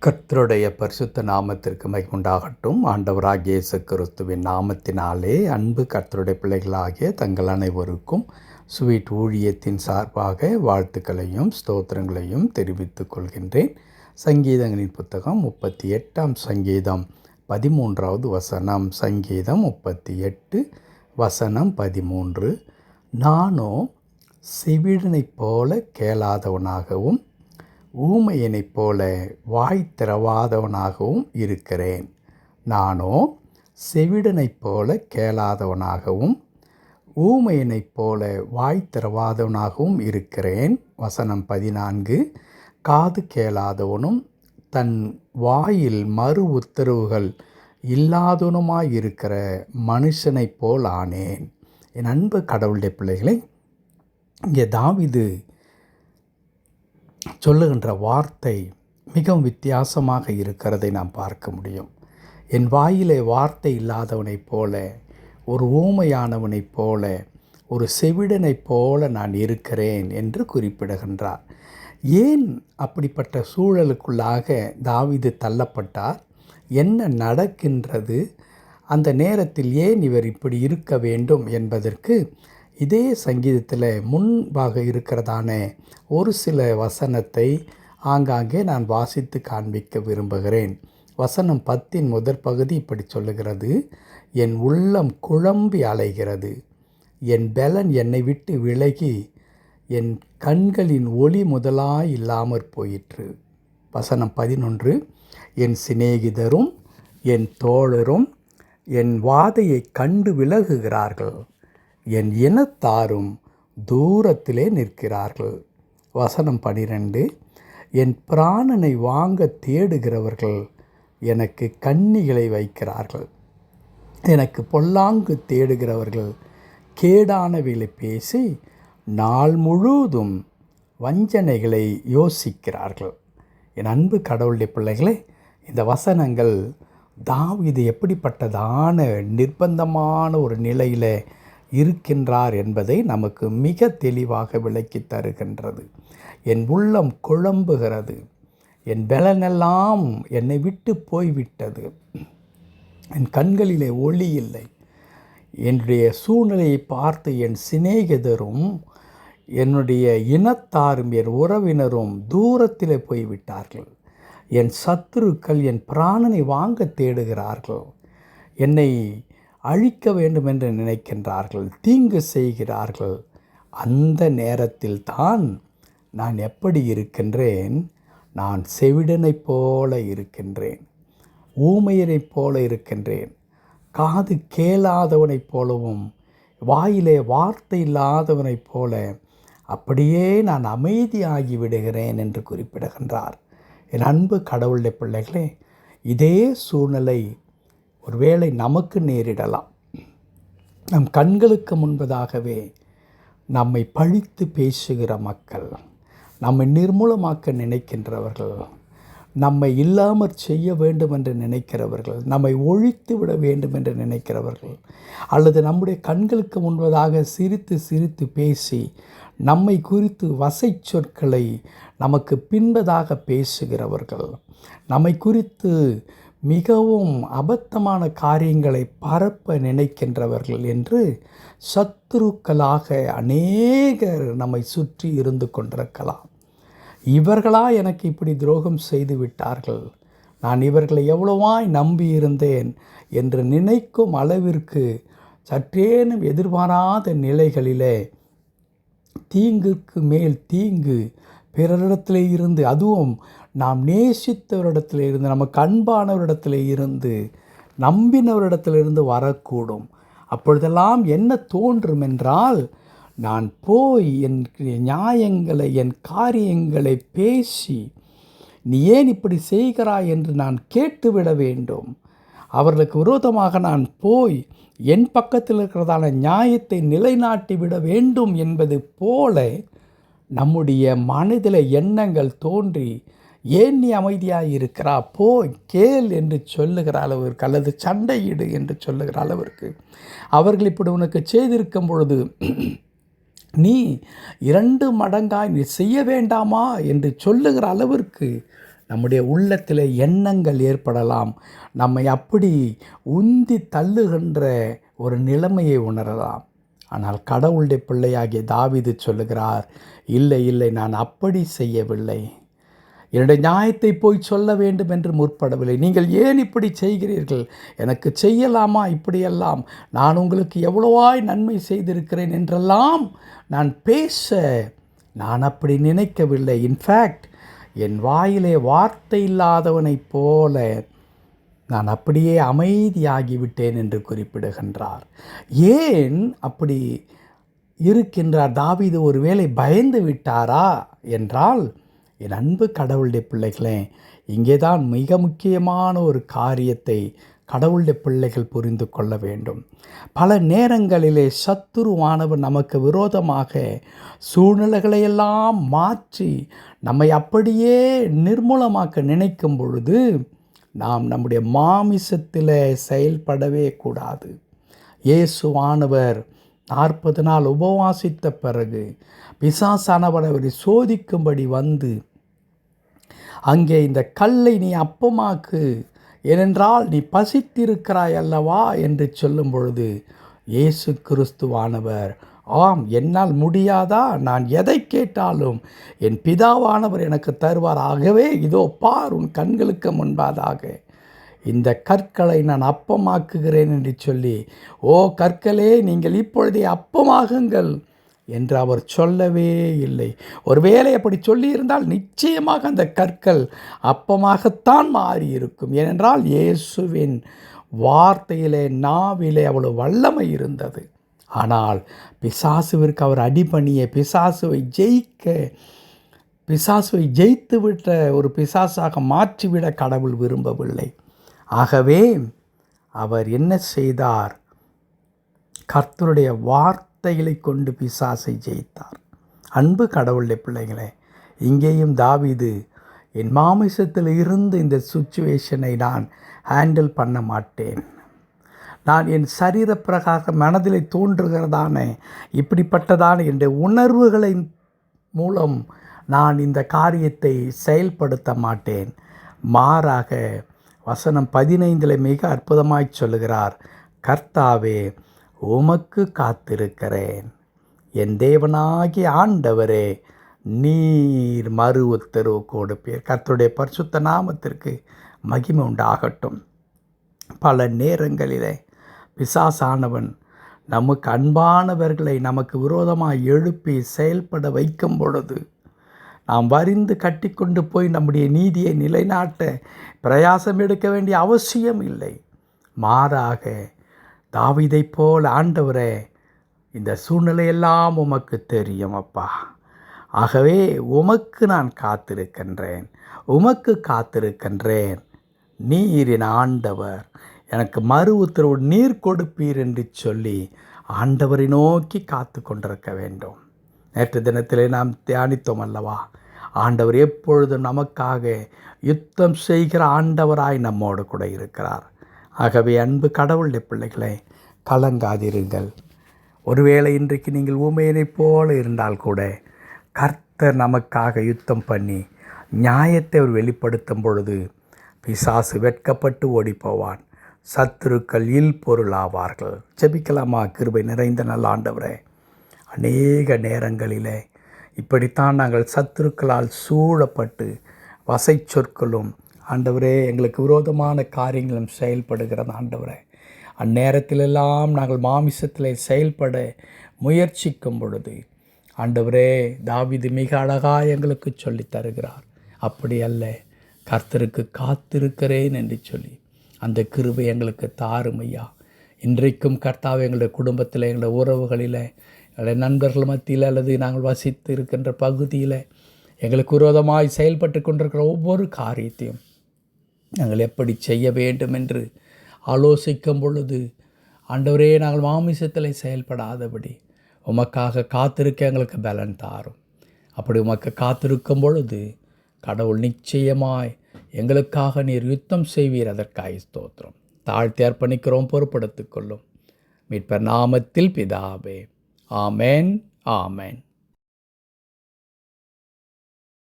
கர்த்தருடைய பரிசுத்த நாமத்திற்கு மகிமை உண்டாகட்டும். ஆண்டவராகிய இயேசு கிறிஸ்துவின் நாமத்தினாலே அன்பு கர்த்தருடைய பிள்ளைகளாகிய தங்கள் அனைவருக்கும் ஸ்வீட் ஊழியத்தின் சார்பாக வாழ்த்துக்களையும் ஸ்தோத்திரங்களையும் தெரிவித்துக் கொள்கின்றேன். சங்கீதங்களின் புத்தகம் 38ஆம் சங்கீதம் 13வது வசனம். சங்கீதம் 38 வசனம் 13. நானோ செவிடனைப் போல கேளாதவனாகவும் ஊமையனைப் போல வாய் திறவாதவனாகவும் இருக்கிறேன். நானோ செவிடனைப் போல கேளாதவனாகவும் ஊமையனைப் போல வாய் திறவாதவனாகவும் இருக்கிறேன். வசனம் 14. காது கேளாதவனும் தன் வாயில் மறு உத்தரவுகள் இல்லாதவனுமாயிருக்கிற மனுஷனைப் போல் ஆனேன். என் அன்பு கடவுளுடைய பிள்ளைகளை, இங்கே தாவீது சொல்லுகின்ற வார்த்தை மிகவும் வித்தியாசமாக இருக்கிறதை நாம் பார்க்க முடியும். என் வாயிலே வார்த்தை இல்லாதவனைப் போல, ஒரு ஊமையானவனைப் போல, ஒரு செவிடனைப் போல நான் இருக்கிறேன் என்று குறிப்பிடுகின்றார். ஏன் அப்படிப்பட்ட சூழலுக்குள்ளாக தாவீது தள்ளப்பட்டார்? என்ன நடக்கின்றது? அந்த நேரத்தில் ஏன் இவர் இப்படி இருக்க வேண்டும் என்பதற்கு இதே சங்கீதத்தில் முன்பாக இருக்கிறதான ஒரு சில வசனத்தை ஆங்காங்கே நான் வாசித்து காண்பிக்க விரும்புகிறேன். வசனம் 10 முதற் பகுதி இப்படி சொல்லுகிறது: என் உள்ளம் குழம்பி அலைகிறது, என் பெலன் என்னை விட்டு விலகி, என் கண்களின் ஒளி முதலாய் இல்லாமற் போயிற்று. வசனம் 11. என் சிநேகிதரும் என் தோழரும் என் வாதையை கண்டு விலகுகிறார்கள், என் இனத்தாரும் தூரத்திலே நிற்கிறார்கள். வசனம் 12. என் பிராணனை வாங்க தேடுகிறவர்கள் எனக்கு கண்ணிகளை வைக்கிறார்கள், எனக்கு பொல்லாங்கு தேடுகிறவர்கள் கேடானவைகளை பேசி நாள் முழுவதும் வஞ்சனைகளை யோசிக்கிறார்கள். என் அன்பு கடவுளுடைய பிள்ளைகளே, இந்த வசனங்கள் தாவீது எப்படிப்பட்டதான நிர்பந்தமான ஒரு நிலையில் இருக்கின்றார் என்பதை நமக்கு மிக தெளிவாக விளக்கி தருகின்றது. என் உள்ளம் குழம்புகிறது, என் பலனெல்லாம் என்னை விட்டு போய்விட்டது, என் கண்களிலே ஒளி இல்லை. என்னுடைய சூழ்நிலையை பார்த்து என் சிநேகிதரும் என்னுடைய இனத்தாரும் என் உறவினரும் தூரத்திலே போய்விட்டார்கள், என் சத்துருக்கள் என் பிராணனை வாங்க தேடுகிறார்கள், என்னை அழிக்க வேண்டும் என்று நினைக்கின்றார்கள், தீங்கு செய்கிறார்கள். அந்த நேரத்தில் தான் நான் எப்படி இருக்கின்றேன்? நான் செவிடனைப் போல இருக்கின்றேன், ஊமையனைப் போல இருக்கின்றேன், காது கேளாதவனைப் போலவும் வாயிலே வார்த்தை இல்லாதவனைப் போல அப்படியே நான் அமைதியாகி விடுகிறேன் என்று குறிப்பிடுகின்றார். என் அன்பு கடவுளுடைய பிள்ளைகளே, இதே சூழ்நிலை ஒருவேளை நமக்கு நேரிடலாம். நம் கண்களுக்கு முன்பதாகவே நம்மை பழித்து பேசுகிற மக்கள், நம்மை நிர்மூலமாக்க நினைக்கின்றவர்கள், நம்மை இல்லாமற் செய்ய வேண்டும் என்று நினைக்கிறவர்கள், நம்மை ஒழித்து விட வேண்டும் என்று நினைக்கிறவர்கள், அல்லது நம்முடைய கண்களுக்கு முன்பதாக சிரித்து சிரித்து பேசி நம்மை குறித்து வசை சொற்களை நமக்கு பின்பதாக பேசுகிறவர்கள், நம்மை குறித்து மிகவும் அபத்தமான காரியங்களை பரப்ப நினைக்கின்றவர்கள் என்று சத்துருக்களாக அநேகர் நம்மை சுற்றி இருந்து கொண்டிருக்கலாம். இவர்களா எனக்கு இப்படி துரோகம் செய்து விட்டார்கள், நான் இவர்களை எவ்வளவாய் நம்பியிருந்தேன் என்று நினைக்கும் அளவிற்கு சற்றேனும் எதிர்பாராத நிலைகளிலே தீங்குக்கு மேல் தீங்கு பிறரிடத்திலே இருந்து, அதுவும் நாம் நேசித்தவரிடத்தில் இருந்து, நமக்கு அன்பானவரிடத்தில் இருந்து, நம்பினவரிடத்திலிருந்து வரக்கூடும். அப்பொழுதெல்லாம் என்ன தோன்றும் என்றால், நான் போய் என் நியாயங்களை என் காரியங்களை பேசி நீ ஏன் இப்படி செய்கிறாய் என்று நான் கேட்டுவிட வேண்டும். அவர்களுக்கு விரோதமாக நான் போய் என் பக்கத்தில் இருக்கிறதான நியாயத்தை நிலைநாட்டி விட வேண்டும் என்பது போல நம்முடைய மனதில் எண்ணங்கள் தோன்றி, ஏன் நீ அமைதியாக இருக்கிறா, போய் கேள் என்று சொல்லுகிற அளவிற்கு, அல்லது சண்டையிடு என்று சொல்லுகிற அளவிற்கு அவர்கள் இப்படி உனக்கு செய்திருக்கும் பொழுது நீ 2 மடங்காய் நீ செய்ய வேண்டாமா என்று சொல்லுகிற அளவிற்கு நம்முடைய உள்ளத்தில் எண்ணங்கள் ஏற்படலாம். நம்மை அப்படி உந்தி தள்ளுகின்ற ஒரு நிலைமையை உணரலாம். ஆனால் கடவுளுடைய பிள்ளையாகிய தாவீது சொல்லுகிறார், இல்லை இல்லை, நான் அப்படி செய்யவில்லை. என்னுடைய நியாயத்தை போய் சொல்ல வேண்டும் என்று முற்படவில்லை. நீங்கள் ஏன் இப்படி செய்கிறீர்கள்? எனக்கு செய்யலாமா இப்படியெல்லாம்? நான் உங்களுக்கு எவ்வளவாய் நன்மை செய்திருக்கிறேன் என்றெல்லாம் நான் நான் அப்படி நினைக்கவில்லை. இன்ஃபேக்ட் என் வாயிலே வார்த்தை இல்லாதவனைப் போல நான் அப்படியே அமைதியாகிவிட்டேன் என்று குறிப்பிடுகின்றார். ஏன் அப்படி இருக்கின்றார் தாவீது? ஒருவேளை பயந்து விட்டாரா என்றால், என் அன்பு கடவுளுடைய பிள்ளைகளே, இங்கே தான் மிக முக்கியமான ஒரு காரியத்தை கடவுளுடைய பிள்ளைகள் புரிந்து கொள்ள வேண்டும். பல நேரங்களிலே சத்துருவானவர் நமக்கு விரோதமாக சூழ்நிலைகளையெல்லாம் மாற்றி நம்மை அப்படியே நிர்மூலமாக்க நினைக்கும் பொழுது நாம் நம்முடைய மாமிசத்தில் செயல்படவே கூடாது. இயேசுவானவர் 40 நாள் உபவாசித்த பிறகு பிசாசானவர் அவரை சோதிக்கும்படி வந்து, அங்கே இந்த கல்லை நீ அப்பமாக்கு, ஏனென்றால் நீ பசித்திருக்கிறாய் அல்லவா என்று சொல்லும் பொழுது இயேசு கிறிஸ்துவானவர், ஆம், என்னால் முடியாதா? நான் எதை கேட்டாலும் என் பிதாவானவர் எனக்கு தருவார். ஆகவே இதோ பார், உன் கண்களுக்கு முன்பாதாக இந்த கற்களை நான் அப்பமாக்குகிறேன் என்று சொல்லி, ஓ கற்களே, நீங்கள் இப்பொழுதே அப்பமாகுங்கள் என்று அவர் சொல்லவே இல்லை. ஒருவேளை அப்படி சொல்லியிருந்தால் நிச்சயமாக அந்த கற்கள் அப்பமாகத்தான் மாறியிருக்கும். ஏனென்றால் இயேசுவின் வார்த்தையிலே, நாவிலே அவ்வளவு வல்லமை இருந்தது. ஆனால் பிசாசுவிற்கு அவர் அடிபணிய, பிசாசுவை ஜெயித்துவிட்ட ஒரு பிசாசாக மாற்றிவிட கடவுள் விரும்பவில்லை. ஆகவே அவர் என்ன செய்தார்? கர்த்தருடைய வார்த்தைகளை கொண்டு பிசாசை ஜெயித்தார். அன்பு கடவுளுடைய பிள்ளைகளே, இங்கேயும் தாவீது, என் மாமிசத்தில் இருந்து இந்த சிச்சுவேஷனை நான் ஹேண்டில் பண்ண மாட்டேன், நான் என் சரீர பிரகாரம் மனதில் தோன்றுகிறதான இப்படிப்பட்டதான என்ற உணர்வுகளின் மூலம் நான் இந்த காரியத்தை செயல்படுத்த மாட்டேன். மாறாக வசனம் 15 மிக அற்புதமாய் சொல்லுகிறார், கர்த்தாவே உமக்கு காத்திருக்கிறேன், என் தேவனாகிய ஆண்டவரே நீர் மறு உத்தரவு கொடுப்பீர். கர்த்தருடைய பரிசுத்த நாமத்திற்கு மகிமை உண்டாகட்டும். பல நேரங்களிலே பிசாசானவன் நமக்கு அன்பானவர்களை நமக்கு விரோதமாக எழுப்பி செயல்பட வைக்கும் பொழுது நாம் வரிந்து கட்டி கொண்டு போய் நம்முடைய நீதியை நிலைநாட்ட பிரயாசம் எடுக்க வேண்டிய அவசியம் இல்லை. மாறாக தாவீதைப் போல், ஆண்டவரே, இந்த சூழ்நிலையெல்லாம் உமக்கு தெரியும் அப்பா, ஆகவே உமக்கு நான் காத்திருக்கின்றேன், உமக்கு காத்திருக்கின்றேன், நீர் என் ஆண்டவர், எனக்கு மறு உத்தரவு நீர் கொடுப்பீர் என்று சொல்லி ஆண்டவரை நோக்கி காத்து கொண்டிருக்க வேண்டும். நேற்று தினத்திலே நாம் தியானித்தோம் அல்லவா, ஆண்டவர் எப்பொழுதும் நமக்காக யுத்தம் செய்கிற ஆண்டவராய் நம்மோடு கூட இருக்கிறார். ஆகவே அன்பு கடவுளுடைய பிள்ளைகளை, கலங்காதிருங்கள். ஒருவேளை இன்றைக்கு நீங்கள் ஊமையனைப் போல இருந்தால் கூட கர்த்தர் நமக்காக யுத்தம் பண்ணி நியாயத்தை அவர் வெளிப்படுத்தும் பொழுது பிசாசு வெட்கப்பட்டு ஓடிப்போவான், சத்துருக்கள் பொருளாவார்கள். ஜெபிக்கலாமா? கிருபை நிறைந்த நல்ல ஆண்டவரே, அநேக நேரங்களிலே இப்படித்தான் நாங்கள் சத்துருக்களால் சூழப்பட்டு வசை சொற்களும் ஆண்டவரே எங்களுக்கு விரோதமான காரியங்களும் செயல்படுகிறது. ஆண்டவரே, அந்நேரத்திலெல்லாம் நாங்கள் மாமிசத்தில் செயல்பட முயற்சிக்கும் பொழுது ஆண்டவரே, தாவீது மிக அழகாக எங்களுக்கு சொல்லி தருகிறார், அப்படி அல்ல, கர்த்தருக்கு காத்திருக்கிறேன் என்று சொல்லி அந்த கிருபை எங்களுக்கு தாரும் ஐயா. இன்றைக்கும் கர்த்தாவே, எங்களுடைய குடும்பத்தில், எங்களுடைய உறவுகளில், எங்களுடைய நண்பர்கள் மத்தியில் அல்லது நாங்கள் வசித்து இருக்கின்ற பகுதியில் எங்களுக்கு விரோதமாய் செயல்பட்டு கொண்டிருக்கிற ஒவ்வொரு காரியத்தையும் நாங்கள் எப்படி செய்ய வேண்டும் என்று ஆலோசிக்கும் பொழுது ஆண்டவரே, நாங்கள் மாமிசத்தில் செயல்படாதபடி உமக்காக காத்திருக்க எங்களுக்கு பலன் தாரும். அப்படி உமக்கு காத்திருக்கும் பொழுது கடவுள் நிச்சயமாய் எங்களுக்காக நீர் யுத்தம் செய்வீர். அதற்காக ஸ்தோத்திரம். தாழ்த்தி அர்ப்பணிக்கிறோம், பொறுப்படுத்திக் கொள்ளும் மீட்பர் நாமத்தில் பிதாவே. ஆமேன், ஆமேன்.